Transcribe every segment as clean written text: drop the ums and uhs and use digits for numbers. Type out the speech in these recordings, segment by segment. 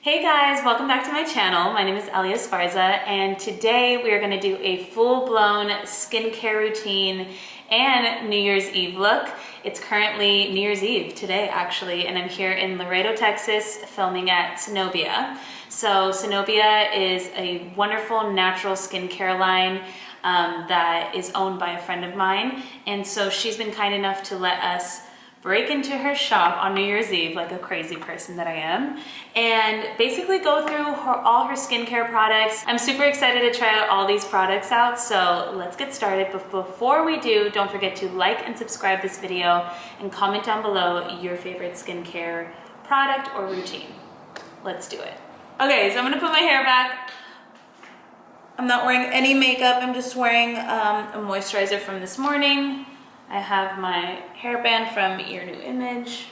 Hey guys, welcome back to my channel. My name is Elia Esparza, and today we are going to do a full-blown skincare routine and New Year's Eve look. It's currently New Year's Eve today actually, and I'm here in Laredo, Texas, filming at Sennobia. So Sennobia is a wonderful natural skincare line that is owned by a friend of mine, and so she's been kind enough to let us break into her shop on New Year's Eve like a crazy person that I am, and basically go through all her skincare products. I'm super excited to try out all these products out, so let's get started. But before we do, don't forget to like and subscribe this video and comment down below your favorite skincare product or routine. Let's do it. Okay, so I'm gonna put my hair back. I'm not wearing any makeup, I'm just wearing a moisturizer from this morning. I have my hairband from Your New Image.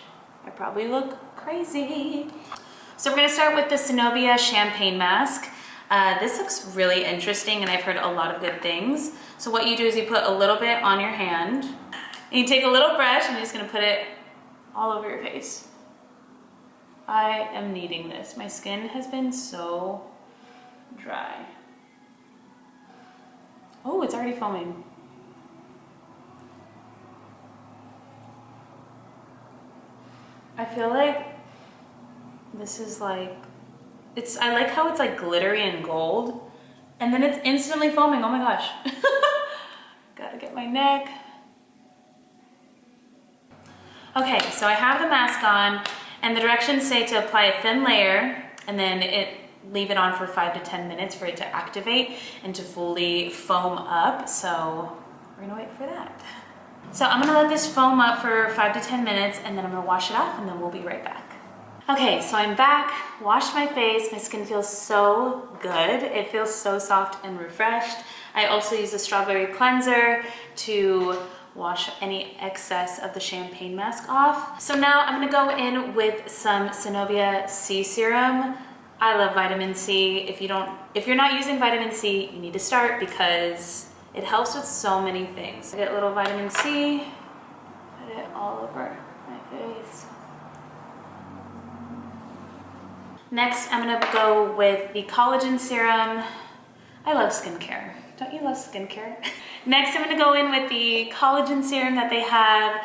I probably look crazy. So we're gonna start with the Sennobia Champagne Mask. This looks really interesting and I've heard a lot of good things. So what you do is you put a little bit on your hand and you take a little brush and you're just gonna put it all over your face. I am needing this. My skin has been so dry. Oh, it's already foaming. I feel like this is like, I like how it's like glittery and gold, and then it's instantly foaming. Oh my gosh. Gotta get my neck. Okay, so I have the mask on, and the directions say to apply a thin layer, and then leave it on for 5 to 10 minutes for it to activate and to fully foam up. So we're gonna wait for that. So I'm gonna let this foam up for 5 to 10 minutes and then I'm gonna wash it off and then we'll be right back. Okay, so I'm back, washed my face. My skin feels so good. It feels so soft and refreshed. I also use a strawberry cleanser to wash any excess of the champagne mask off. So now I'm gonna go in with some Sennobia C serum. I love vitamin C. If you're not using vitamin C, you need to start because it helps with so many things. I get a little vitamin C, put it all over my face. Next, I'm gonna go with the collagen serum. I love skincare. Don't you love skincare? Next, I'm gonna go in with the collagen serum that they have.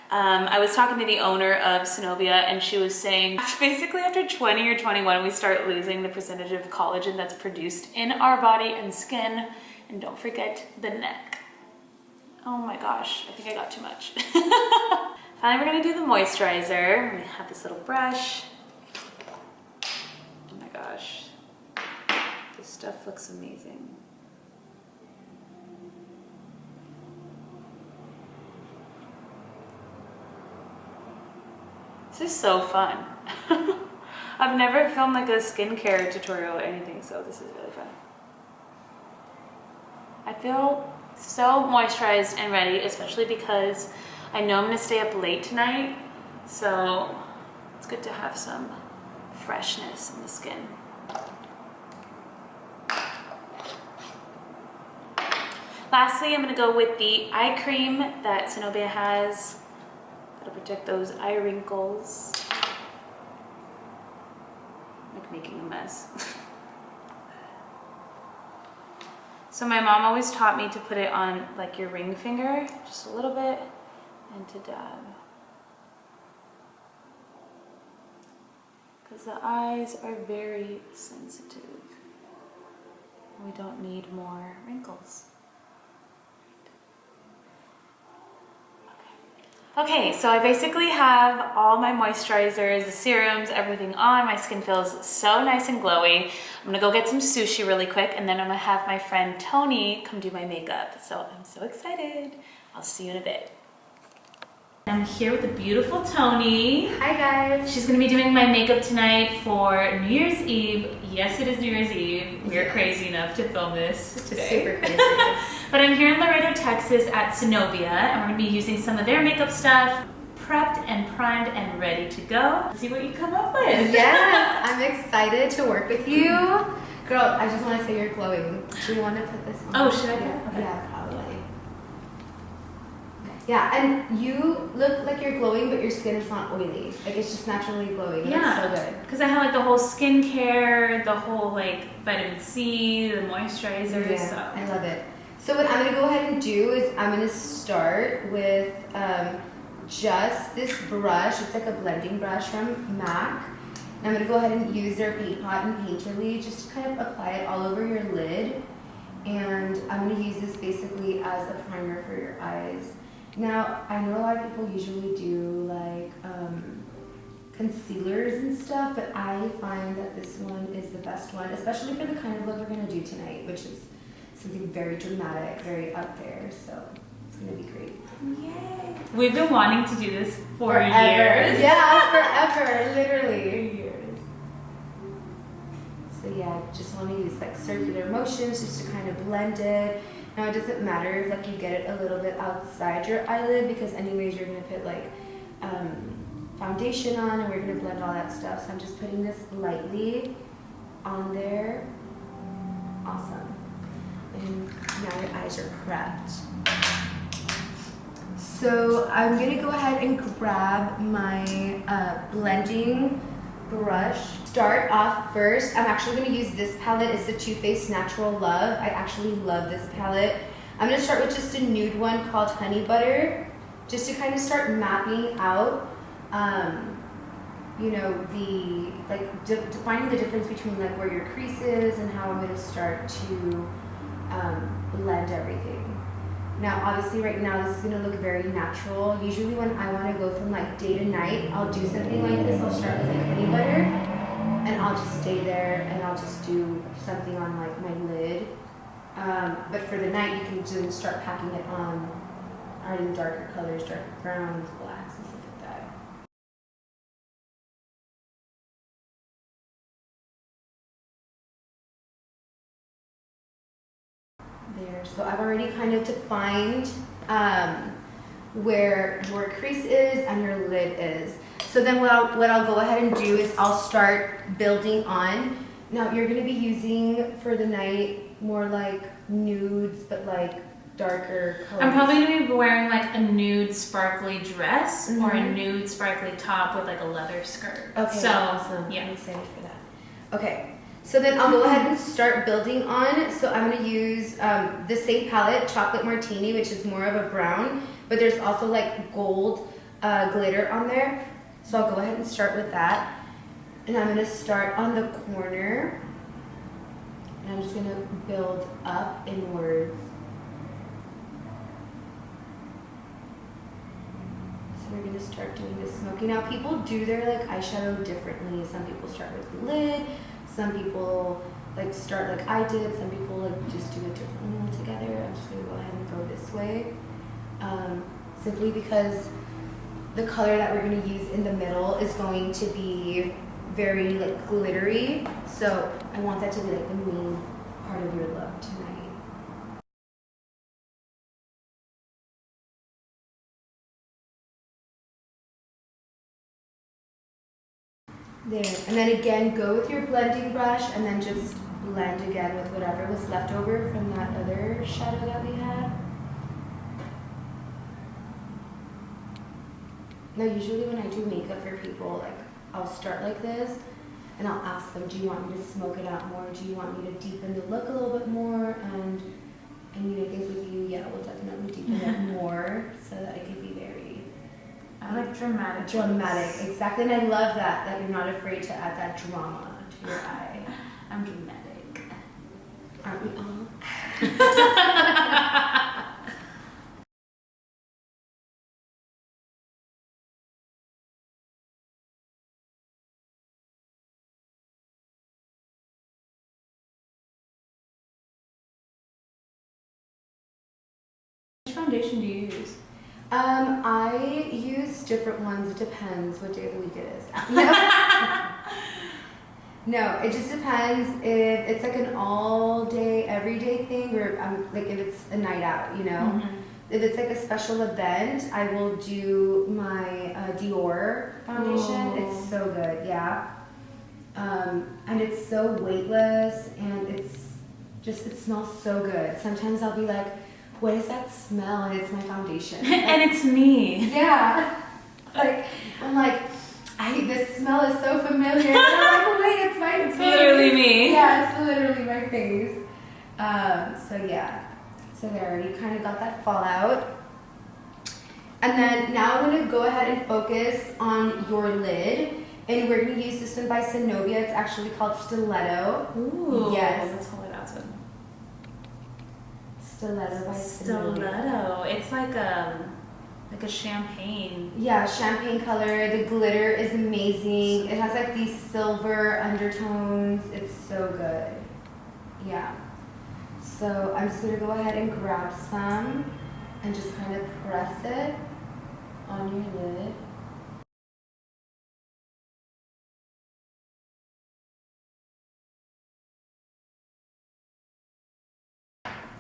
I was talking to the owner of Sennobia and she was saying basically after 20 or 21, we start losing the percentage of collagen that's produced in our body and skin. And don't forget the neck. Oh my gosh, I think I got too much. Finally, we're gonna do the moisturizer. We have this little brush. Oh my gosh, this stuff looks amazing. This is so fun. I've never filmed like a skincare tutorial or anything, so this is really fun. I feel so moisturized and ready, especially because I know I'm gonna stay up late tonight, so it's good to have some freshness in the skin. Lastly, I'm gonna go with the eye cream that Sennobia has. That'll protect those eye wrinkles. Like making a mess. So my mom always taught me to put it on like your ring finger, just a little bit, and to dab. Because the eyes are very sensitive. We don't need more wrinkles. Okay, so I basically have all my moisturizers, the serums, everything on. My skin feels so nice and glowy. I'm gonna go get some sushi really quick and then I'm gonna have my friend Tonie come do my makeup. So I'm so excited. I'll see you in a bit. I'm here with the beautiful Tonie. Hi guys. She's gonna be doing my makeup tonight for New Year's Eve. Yes, it is New Year's Eve. We're crazy enough to film this today. Super crazy. But I'm here in Laredo, Texas at Sennobia, and we're gonna be using some of their makeup stuff, prepped and primed and ready to go. Let's see what you come up with. Yes, I'm excited to work with you. Girl, I just want to say you're glowing. Do you want to put this on? Oh, should I put it? Okay. Yeah, probably. Okay. Yeah, and you look like you're glowing, but your skin is not oily. Like it's just naturally glowing. Yeah, It's so good. because I have like the whole skincare, the whole like vitamin C, the moisturizer. Yeah, So I love it. So what I'm gonna go ahead and do is I'm gonna start with just this brush. It's like a blending brush from MAC. And I'm gonna go ahead and use their Paint Pot and Painterly just to kind of apply it all over your lid. And I'm gonna use this basically as a primer for your eyes. Now, I know a lot of people usually do like concealers and stuff, but I find that this one is the best one, especially for the kind of look we're gonna do tonight, which is something very dramatic, very out there, so it's gonna be great. yay! We've been wanting to do this for Forever. years. Yeah, forever, literally. Years. So yeah, I just wanna use like circular motions just to kind of blend it. Now it doesn't matter if like you get it a little bit outside your eyelid because anyways you're gonna put like foundation on and we're gonna blend all that stuff. So I'm just putting this lightly on there. Awesome. And now your eyes are prepped. So I'm gonna go ahead and grab my blending brush. Start off first, I'm actually going to use this palette. It's the Too Faced Natural Love. I actually love this palette. I'm going to start with just a nude one called Honey Butter, just to kind of start mapping out, you know, the, like, defining the difference between like where your crease is and how I'm going to start to blend everything. Now, obviously right now this is going to look very natural. Usually when I want to go from like day to night, I'll do something like this. I'll start with like Honey Butter. And I'll just stay there and I'll just do something on like my lid. But for the night, you can just start packing it on already darker colors, darker browns, blacks, and stuff like that. There, so I've already kind of defined where your crease is and your lid is. So then what I'll go ahead and do is I'll start building on. Now you're going to be using for the night more like nudes, but like darker colors. I'm probably going to be wearing like a nude sparkly dress or a nude sparkly top with like a leather skirt. Okay, so, awesome. Yeah. I'm excited for that. Okay, so then I'll go ahead and start building on. So I'm going to use the same palette, Chocolate Martini, which is more of a brown, but there's also like gold glitter on there. So I'll go ahead and start with that. And I'm going to start on the corner. And I'm just going to build up inwards. So we're going to start doing this smoky. Now people do their like eyeshadow differently. Some people start with the lid. Some people like start like I did. Some people like just do it differently altogether. I'm just going to go ahead and go this way. Simply because the color that we're going to use in the middle is going to be very like glittery, so I want that to be like the main part of your look tonight. There, and then again go with your blending brush and then just blend again with whatever was left over from that other shadow that we had. Now usually when I do makeup for people, like I'll start like this and I'll ask them, do you want me to smoke it out more? Do you want me to deepen the look a little bit more? And I mean, I think with you, yeah, we'll definitely deepen it more so that it can be very I like dramatic. dramatic, exactly. And I love that you're not afraid to add that drama to your eye. I'm dramatic. Aren't we all? Which foundation do you use? I use different ones. It depends what day of the week it is. No, it just depends if it's like an all day, everyday thing, or like if it's a night out, you know. If it's like a special event, I will do my Dior foundation. Oh. It's so good, yeah. And it's so weightless, and it's just, it smells so good. Sometimes I'll be like, what is that smell? And it's my foundation. And it's me. Yeah. Like, I'm like, this smell is so familiar. And I'm like, wait, it's my face. It's literally me. Yeah, it's literally my face. So yeah. So they already kind of got that fallout. And then now I'm going to go ahead and focus on your lid. And we're going to use this one by Sennobia. It's actually called Stiletto. Ooh. Yes. Let's hold it out to Stiletto by Sennobia. Stiletto. It's like a champagne. Yeah, champagne color. The glitter is amazing. It has like these silver undertones. It's so good. Yeah. So I'm just going to go ahead and grab some and just kind of press it on your lid.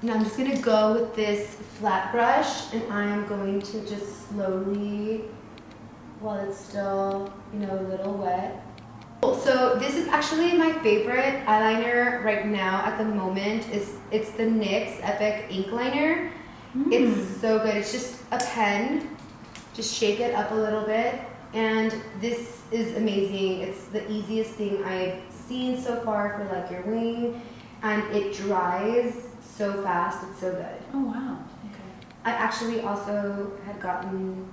Now I'm just going to go with this flat brush and I am going to just slowly, while it's still, you know, a little wet. So this is actually my favorite eyeliner right now at the moment. It's the NYX Epic Ink Liner. It's so good. It's just a pen. Just shake it up a little bit. And this is amazing. It's the easiest thing I've seen so far for like your wing. And it dries so fast. It's so good. Oh, wow. Okay. I actually also had gotten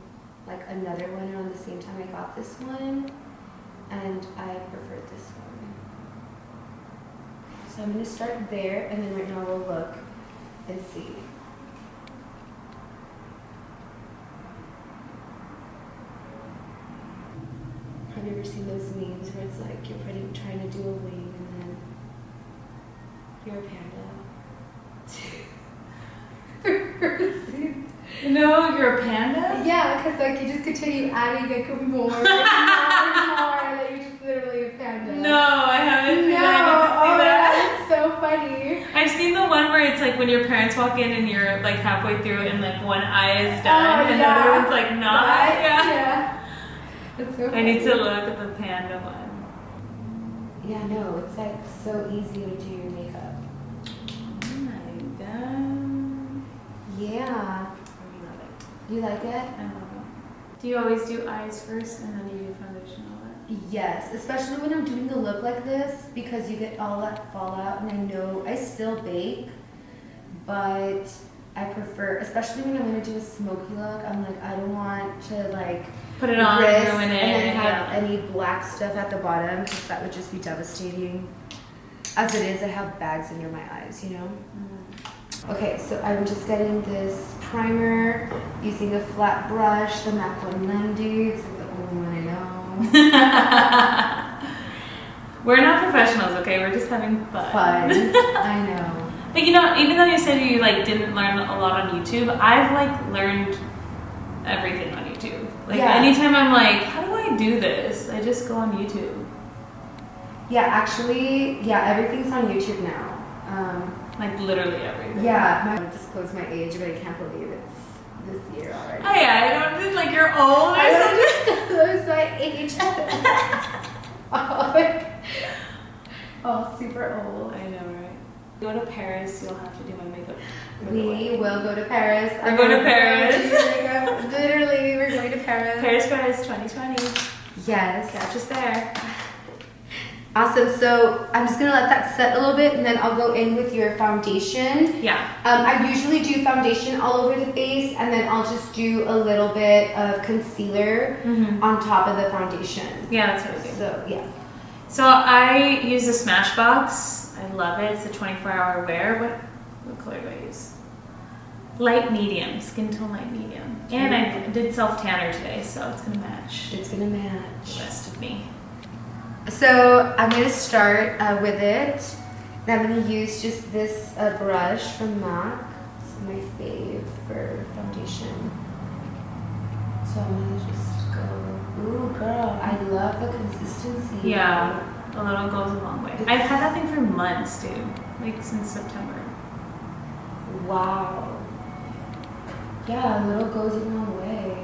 like another one around the same time I got this one. And I preferred this one. So I'm going to start there, and then right now we'll look and see. Have you ever seen those memes where it's like you're trying to do a wing and then you're a panda? No, you're a panda? Yeah, because like you just continue adding like more and more and more, and then you're just literally a panda. No, I haven't seen No, that. I oh need to see that. yeah, it's so funny. I've seen the one where it's like when your parents walk in and you're like halfway through and like one eye is done and the other one's like not. Right? Yeah. It's so funny. I need to look at the panda one. Yeah, no, it's like so easy to do your makeup. Oh my god. Yeah. I love it. You like it? I love it. Do you always do eyes first and then you do foundation and all that? Yes, especially when I'm doing a look like this because you get all that fallout, and I know I still bake, but I prefer, especially when I'm going to do a smoky look, I'm like, I don't want to like Put it on, risk ruin it. and then have Yeah. any black stuff at the bottom because that would just be devastating. As it is, I have bags under my eyes, you know? Okay, so I'm just getting this primer using a flat brush, the MAC 190. It's like the only one I know. We're not professionals, okay? We're just having fun. Fun. I know. But you know, even though you said you like didn't learn a lot on YouTube, I've like learned everything on YouTube. Like anytime I'm like, how do I do this? I just go on YouTube. Yeah, actually, yeah, everything's on YouTube now. Like literally everything. Yeah, I don't disclose my age, but I can't believe it's this year already. Oh yeah, I don't like you're old or I something. don't disclose my age. Oh, like, oh, super old. I know, right? Go to Paris, you'll have to do my makeup. We will go to Paris. We're going to Paris. Literally, we're going to Paris. Paris 2020. Yes. Catch us there. Awesome. So I'm just gonna let that set a little bit, and then I'll go in with your foundation. Yeah. I usually do foundation all over the face, and then I'll just do a little bit of concealer on top of the foundation. Yeah, that's really good. So yeah. So I use the Smashbox. I love it. It's a 24-hour wear. What color do I use? Light medium, skin tone light medium. And I did self tanner today, so it's gonna match. It's gonna match The rest of me. So I'm going to start with it. And I'm going to use just this brush from MAC. It's my fave for foundation. So I'm going to just go, ooh girl, I love the consistency. Yeah, a little goes a long way. I've had that thing for months, dude. Like since September. Wow. Yeah, a little goes a long way.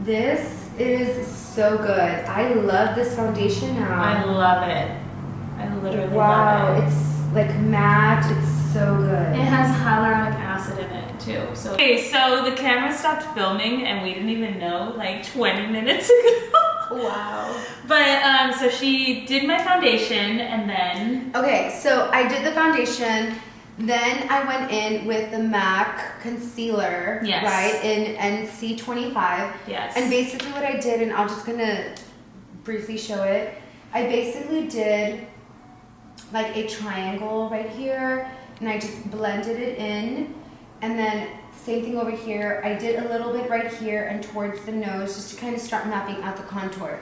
This is so good. I love this foundation now. I love it. I literally wow, love it. It's like matte. It's so good. It has hyaluronic acid in it too. So okay, so the camera stopped filming and we didn't even know like 20 minutes ago. Wow. But so she did my foundation and then Okay, so I did the foundation. Then I went in with the MAC concealer, Yes. right, in NC25. yes. And basically what I did, and I'm just gonna briefly show it, I basically did like a triangle right here, and I just blended it in, and then same thing over here. I did a little bit right here and towards the nose just to kind of start mapping out the contour.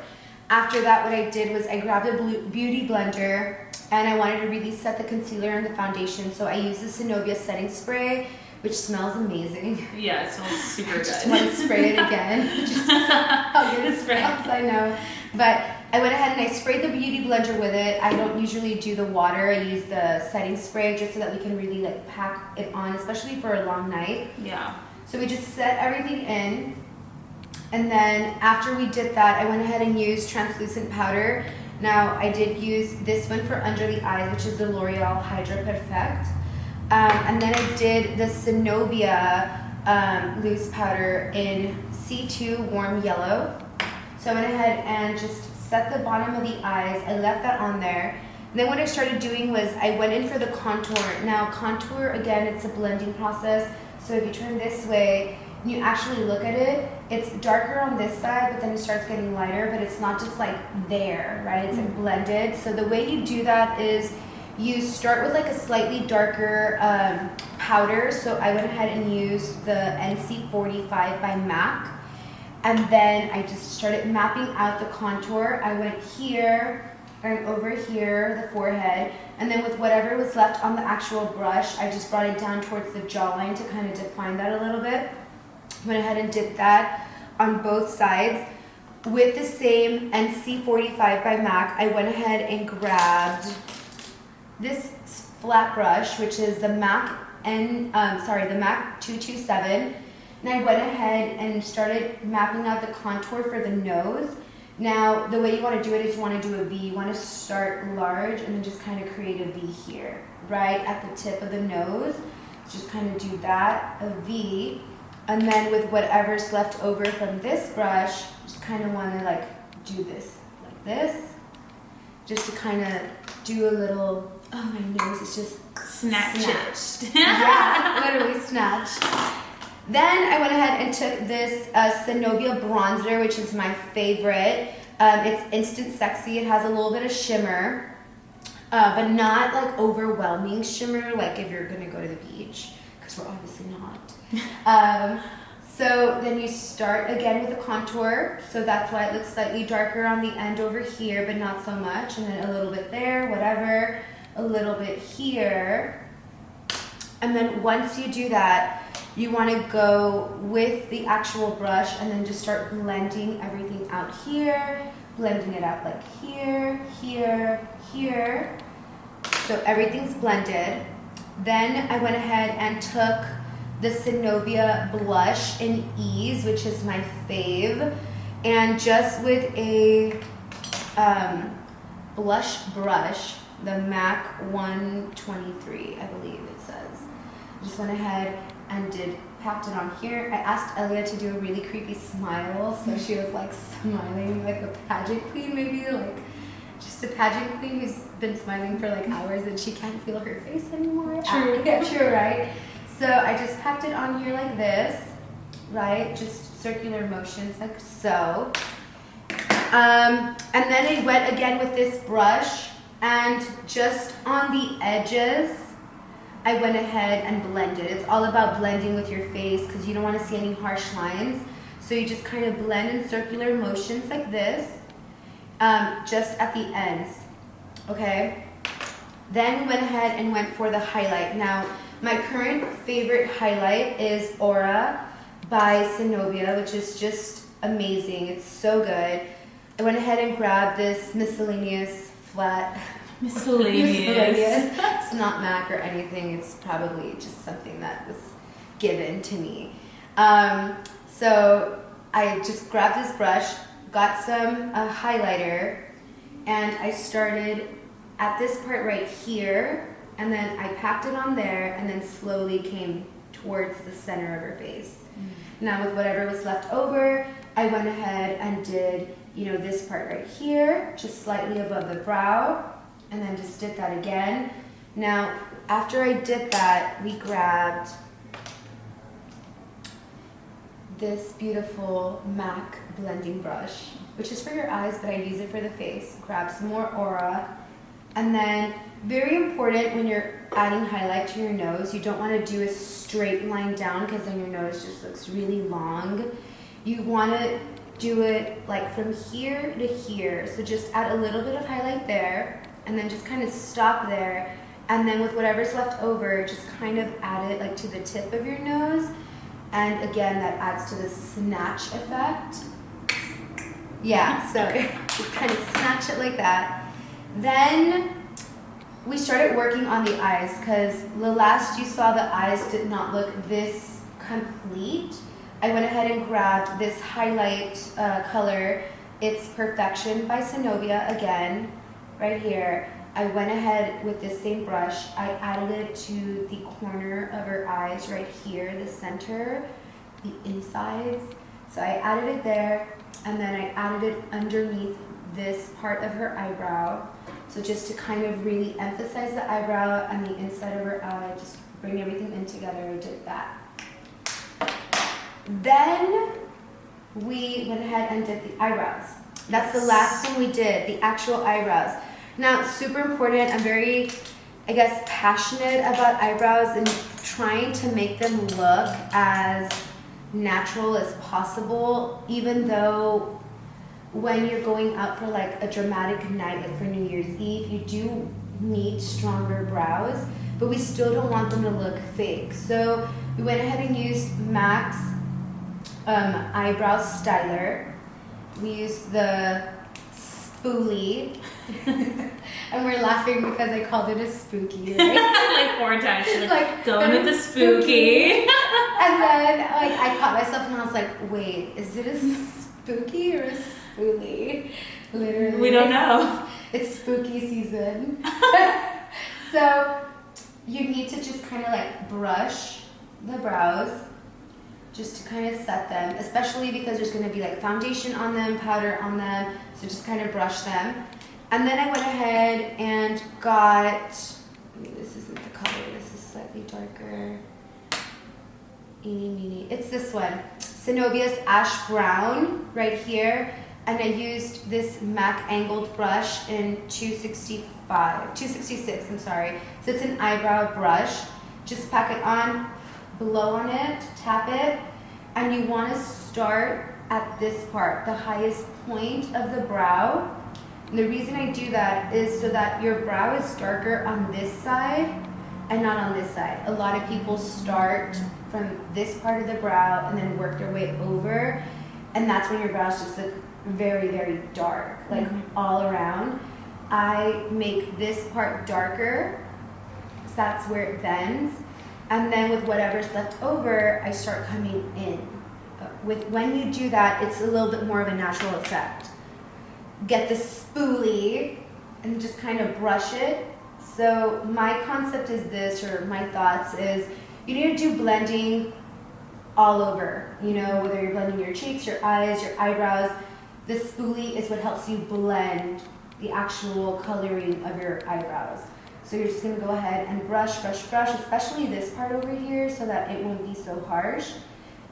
After that, what I did was I grabbed a beauty blender and I wanted to really set the concealer and the foundation. So I used the Sennobia setting spray, which smells amazing. Yeah, it smells super I good. just want to spray it again. Just how good it smells, I know. But I went ahead and I sprayed the beauty blender with it. I don't usually do the water. I use the setting spray just so that we can really like pack it on, especially for a long night. Yeah. So we just set everything in. And then after we did that, I went ahead and used translucent powder. Now I did use this one for under the eyes, which is the L'Oreal Hydra Perfect. And then I did the Sennobia loose powder in C2 warm yellow. So I went ahead and just set the bottom of the eyes. I left that on there. And then what I started doing was I went in for the contour. Now contour, again, it's a blending process. So if you turn this way, and you actually look at it, it's darker on this side, but then it starts getting lighter, but it's not just like there, right? It's like blended. So the way you do that is you start with like a slightly darker powder. So I went ahead and used the NC45 by MAC. And then I just started mapping out the contour. I went here and over here, the forehead. And then with whatever was left on the actual brush, I just brought it down towards the jawline to kind of define that a little bit. Went ahead and did that on both sides. With the same NC45 by MAC, I went ahead and grabbed this flat brush, which is the MAC the MAC 227. And I went ahead and started mapping out the contour for the nose. Now, the way you want to do it is you want to do a V. You want to start large and then just kind of create a V here, right at the tip of the nose. Just kind of do that, a V. And then with whatever's left over from this brush, just kind of want to like do this, like this. Just to kind of do a little, oh my nose is just Snatched. Yeah, literally snatched. Then I went ahead and took this Sennobia bronzer, which is my favorite. It's instant sexy. It has a little bit of shimmer, but not like overwhelming shimmer, like if you're gonna go to the beach, because we're obviously not. So then you start again with the contour. So that's why it looks slightly darker on the end over here, but not so much. And then a little bit there, whatever, a little bit here. And then once you do that, you want to go with the actual brush and then just start blending everything out here, blending it out like here, here, here. So everything's blended. Then I went ahead and took the Sennobia blush in Ease, which is my fave, and just with a blush brush, the MAC 123, I believe it says. Just went ahead and packed it on here. I asked Elia to do a really creepy smile, so she was like smiling like a pageant queen, maybe like just a pageant queen who's been smiling for like hours and she can't feel her face anymore. True. Yeah, true, right? So I just packed it on here like this, right? Just circular motions like so. And then I went again with this brush and just on the edges, I went ahead and blended. It's all about blending with your face because you don't want to see any harsh lines. So you just kind of blend in circular motions like this, just at the ends, okay? Then we went ahead and went for the highlight. Now, my current favorite highlight is Aura by Sennobia, which is just amazing. It's so good. I went ahead and grabbed this miscellaneous flat. Miscellaneous. It's not MAC or anything. It's probably just something that was given to me. So I just grabbed this brush, got some highlighter, and I started at this part right here, and then I packed it on there, and then slowly came towards the center of her face. Now with whatever was left over, I went ahead and did, this part right here, just slightly above the brow, and then just did that again. Now, after I did that, we grabbed this beautiful MAC blending brush, which is for your eyes, but I use it for the face. Grab some more aura. And then, very important when you're adding highlight to your nose, you don't want to do a straight line down because then your nose just looks really long. You want to do it like from here to here. So just add a little bit of highlight there and then just kind of stop there. And then with whatever's left over, just kind of add it like to the tip of your nose. And again, that adds to the snatch effect. Yeah, so just kind of snatch it like that. Then we started working on the eyes because the last you saw the eyes did not look this complete. I went ahead and grabbed this highlight color. It's Perfection by Sennobia again, right here. I went ahead with this same brush. I added it to the corner of her eyes right here, the center, the insides. So I added it there, and then I added it underneath this part of her eyebrow. So just to kind of really emphasize the eyebrow and the inside of her eye, just bring everything in together, I did that. Then we went ahead and did the eyebrows. That's the last thing we did, the actual eyebrows. Now, super important, I'm very, passionate about eyebrows and trying to make them look as natural as possible, even though when you're going out for like a dramatic night, like for New Year's Eve, you do need stronger brows, but we still don't want them to look fake. So we went ahead and used MAC's eyebrow styler. We used the spoolie. And we're laughing because I called it a spooky, right? Like 4 times. She's like going with the spooky. And then I caught myself and I was like, wait, is it a spooky or a spoolie? Literally. We don't know. It's spooky season. So you need to just kind of like brush the brows just to kind of set them, especially because there's going to be like foundation on them, powder on them, so just kind of brush them. And then I went ahead and got, this isn't the color, this is slightly darker. Eeny, meeny. It's this one, Sennobia's Ash Brown right here. And I used this MAC angled brush in 266, I'm sorry. So it's an eyebrow brush. Just pack it on, blow on it, tap it, and you want to start at this part, the highest point of the brow. And the reason I do that is so that your brow is darker on this side and not on this side. A lot of people start from this part of the brow and then work their way over, and that's when your brows just look very, very dark, like all around. I make this part darker, so that's where it bends, and then with whatever's left over, I start coming in. When you do that, it's a little bit more of a natural effect. Get the spoolie and just kind of brush it. So my concept is this, or my thoughts is, you need to do blending all over, whether you're blending your cheeks, your eyes, your eyebrows. The spoolie is what helps you blend the actual coloring of your eyebrows. So you're just gonna go ahead and brush, brush, brush, especially this part over here so that it won't be so harsh.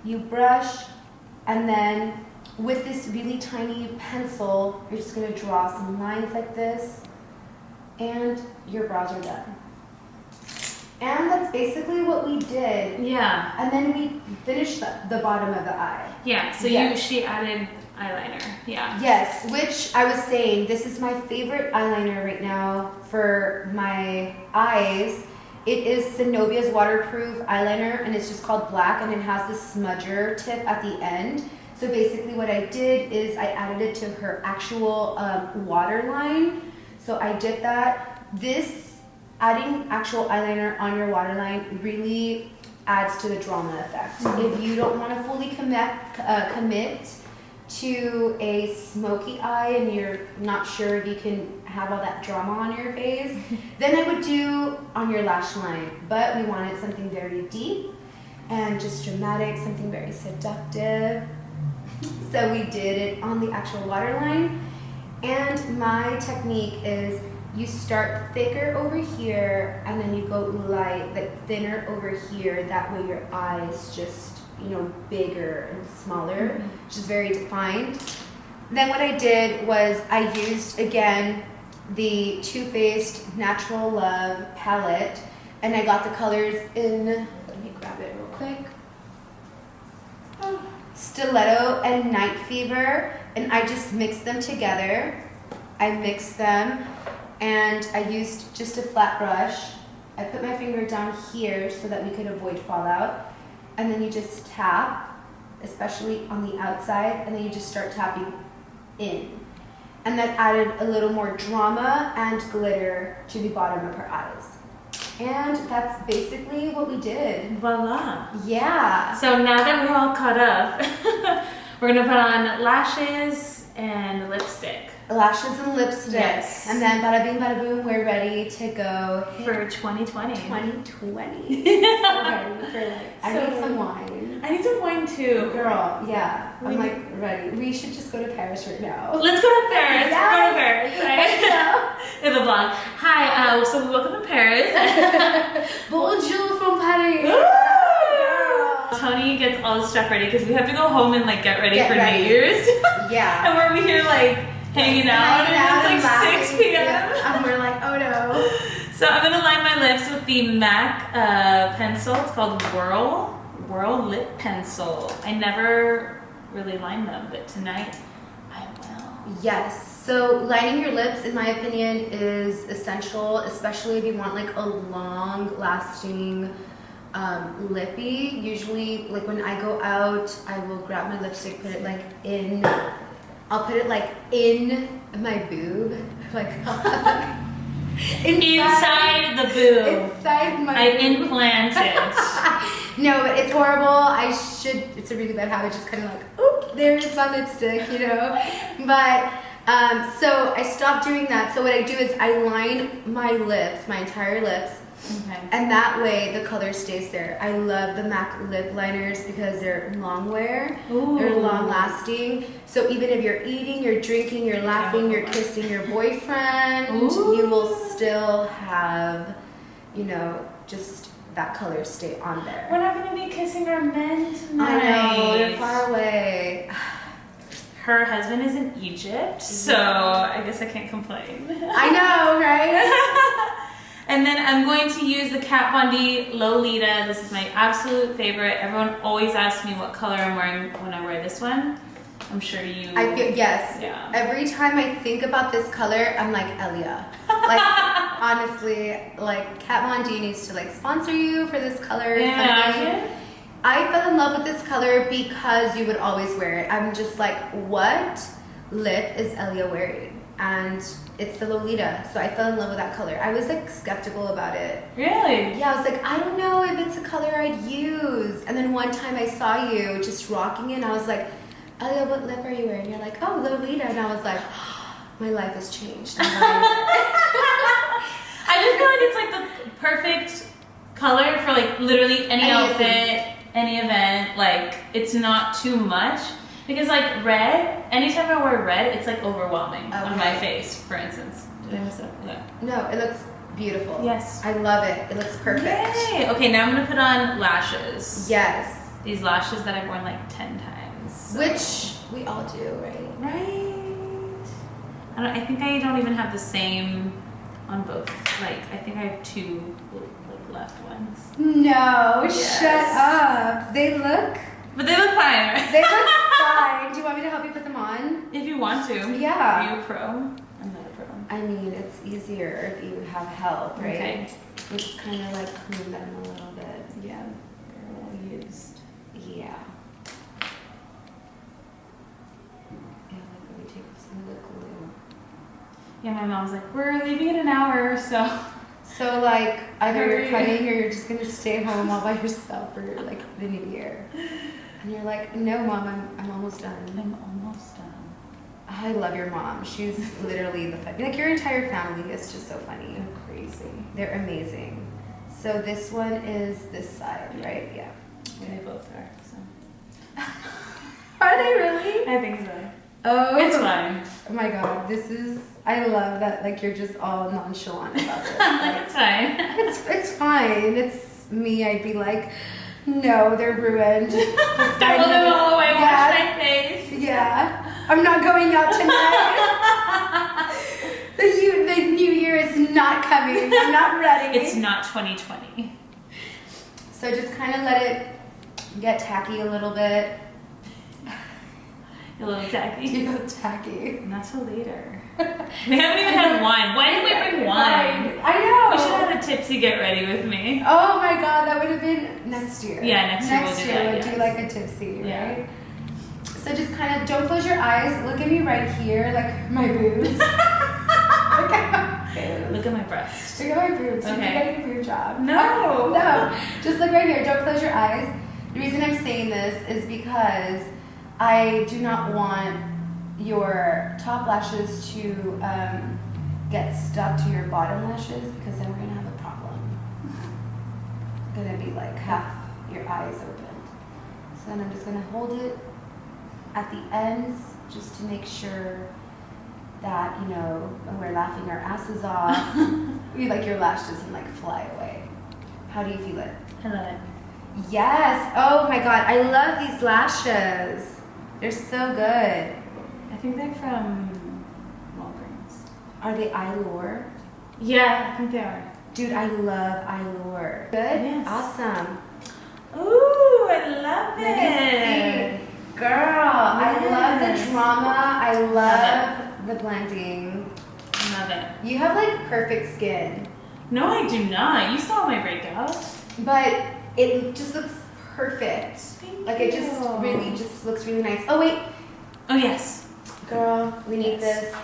You brush, and then with this really tiny pencil, you're just gonna draw some lines like this, and your brows are done. And that's basically what we did. Yeah. And then we finished the bottom of the eye. Yeah, so she added eyeliner. Yeah. Yes, which I was saying, this is my favorite eyeliner right now for my eyes. It is Sennobia's waterproof eyeliner, and it's just called Black, and it has the smudger tip at the end. So basically what I did is I added it to her actual waterline. So I did that. Adding actual eyeliner on your waterline really adds to the drama effect. If you don't want to fully commit to a smoky eye and you're not sure if you can have all that drama on your face, then I would do on your lash line. But we wanted something very deep and just dramatic, something very seductive. So we did it on the actual waterline. And my technique is you start thicker over here and then you go light, like thinner over here. That way your eye is just, you know, bigger and smaller, which is very defined. Then what I did was I used, again, the Too Faced Natural Love palette, and I got the colors in, let me grab it real quick, Stiletto and Night Fever, and I just mixed them together. I mixed them, and I used just a flat brush. I put my finger down here so that we could avoid fallout, and then you just tap, especially on the outside, and then you just start tapping in. And that added a little more drama and glitter to the bottom of her eyes. And that's basically what we did. Voila. Yeah. So now that we're all caught up, we're gonna put on lashes and lipstick. Lashes and lipstick. Yes. And then bada bing, bada boom, we're ready to go For 2020. 2020. Ready for I So need some wine. I need some wine too. Girl, yeah. I'm like ready. We should just go to Paris right now. Let's go to Paris. Yes. We're going to Paris. Right? In the vlog. Hi, so we welcome to Paris. Bonjour from Paris. Tonie gets all the stuff ready because we have to go home and like get ready for ready. New Year's. Yeah. And we're over here like hanging out and it's like laughing. 6 p.m. Yeah. And we're like, oh no. So I'm gonna line my lips with the MAC pencil. It's called Whirl Lip Pencil. I never really line them, but tonight I will. Yes. So lining your lips, in my opinion, is essential, especially if you want like a long-lasting lippy. Usually, like when I go out, I will grab my lipstick, put it like in. I'll put it like in my boob, like inside the boob. Inside my. I boob. implant it. No, but it's horrible. It's a really bad habit. Just kind of like, oop, there's my lipstick, you know. But so I stopped doing that. So what I do is I line my lips, my entire lips. Okay. And that way the color stays there. I love the MAC lip liners because they're long wear. Ooh. They're long lasting. So even if you're eating, you're drinking, you're laughing, you're kissing your boyfriend, Ooh. you will still have, you know, just that color stay on there. We're not gonna be kissing our men tonight. I know, they're far away. Her husband is in Egypt, so I guess I can't complain. I know, right? And then I'm going to use the Kat Von D Lolita. This is my absolute favorite. Everyone always asks me what color I'm wearing when I wear this one. I'm sure you... I feel, yes. Yeah. Every time I think about this color, I'm like, Elia. Like, honestly, like, Kat Von D needs to, like, sponsor you for this color or something. I fell in love with this color because you would always wear it. I'm just like, what lip is Elia wearing? And it's the Lolita, so I fell in love with that color. I was like skeptical about it. Really? Yeah, I was like, I don't know if it's a color I'd use. And then one time I saw you just rocking it, and I was like, Elia, what lip are you wearing? You're like, oh, Lolita. And I was like, my life has changed. I just feel like it's like the perfect color for like literally any outfit, any event. Like, it's not too much. Because like red, anytime I wear red, it's like overwhelming on my face, for instance. Did I mess up? Yeah. No, it looks beautiful. Yes. I love it. It looks perfect. Yay. Okay, now I'm gonna put on lashes. Yes. These lashes that I've worn like 10 times. So. Which we all do, right? Right. I think I don't even have the same on both. Like, I think I have two like left ones. No, Yes. shut up. They look... But they look fine, right? They look fine. Do you want me to help you put them on? If you want to. Yeah. Are you a pro? I'm not a pro. I mean, it's easier if you have help, right? Okay. We just kind of like clean them a little bit. Yeah. They're well used. Yeah. Yeah, like let me take some of the glue. Yeah, my mom's like, we're leaving in an hour, so So like either you're cutting or you're just gonna stay home all by yourself for like the new year. And you're like, no mom, I'm almost done. I'm almost done. I love your mom. She's literally the funny. Like your entire family is just so funny. They're crazy. They're amazing. So this one is this side, right? Yeah. They both are. So. Are they really? I think so. Oh, It's fine. Oh my god, this is. I love that. Like you're just all nonchalant about this. Like, it's fine. It's fine. It's me. I'd be like, no, they're ruined. Throw them all away. Wash my face. Yeah. I'm not going out tonight. The new year is not coming. I'm not ready. It's not 2020. So just kind of let it get tacky a little bit. A little tacky. You know, tacky. Not till later. We haven't even had wine. Why didn't we bring wine? I know. We should have a tipsy get ready with me. Oh my god, that would have been next year. Yeah, next year we'll do that, we'll yes. do like a tipsy, Yeah. right? So just kind of don't close your eyes. Look at me right here, like my boobs. Look at my boobs. Look at my breast. Look at my boobs. Okay. You're getting a boob job. No. No. Just look right here. Don't close your eyes. The reason I'm saying this is because I do not want your top lashes to get stuck to your bottom lashes because then we're gonna have a problem. It's gonna be like half your eyes open. So then I'm just gonna hold it at the ends just to make sure that, you know, when we're laughing our asses off, like your lash doesn't like fly away. How do you feel it? I love it. Yes. Oh my god, I love these lashes. They're so good. I think they're from Walgreens. Are they Eylure? Yeah, I think they are. Dude, I love Eylure. Good? Yes. Awesome. Ooh, I love Let me it. see. Girl, I love the Yes. drama. I love the blending. Love it. You have like perfect skin, No, I do not. You saw my breakout. but it just looks perfect. Thank Like it just you. really just looks really nice. Oh wait, Oh, yes. girl, we need Yes. this.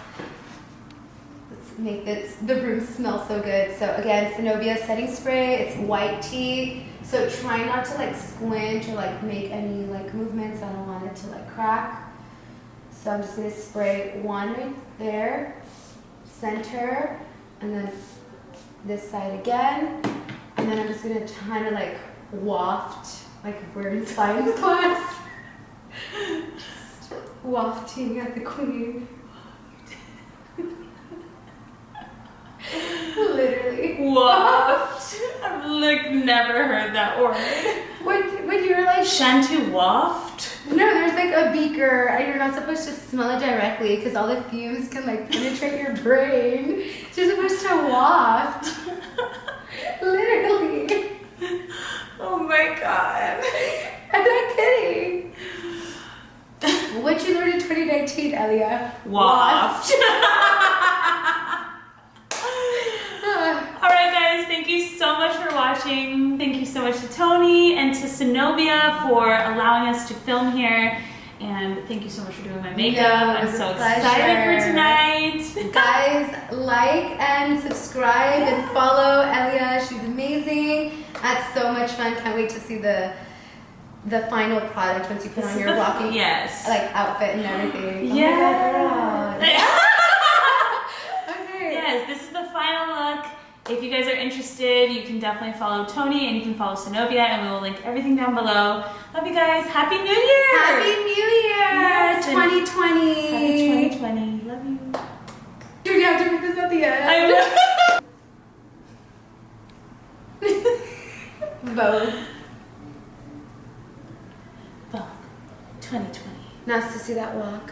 Let's make the room smell so good. So again, Sennobia setting spray. It's white tea. So try not to like squint or like make any like movements. I don't want it to like crack. So I'm just gonna spray one right there, center, and then this side again. And then I'm just gonna kind of like waft, like we're in science class. Just wafting at the queen. Literally. Waft. I've like never heard that word. When you're like, Shantu waft? no, there's like a beaker, and you're not supposed to smell it directly because all the fumes can like penetrate your brain. So you're supposed to waft. Literally. Oh my god. I'm not kidding. What you learned in 2019, Elia? Waft. Alright guys, thank you so much for watching. Thank you so much to Tonie and to Sennobia for allowing us to film here. And thank you so much for doing my makeup. Yeah, it I'm was so a excited pleasure. for tonight. Guys, like and subscribe and follow Elia. She's amazing. That's so much fun. Can't wait to see the final product once you put on your walking yes. like outfit and everything. Oh Yeah. my god, girl. Okay. Yes, this is the final look. If you guys are interested, you can definitely follow Tonie and you can follow Sennobia, and we will link everything down below. Love you guys. Happy New Year! Happy New Year! Yes, and 2020. Happy 2020. Love you. Dude, you have to put this at the end. I will. Both. Vogue 2020. Nice to see that walk.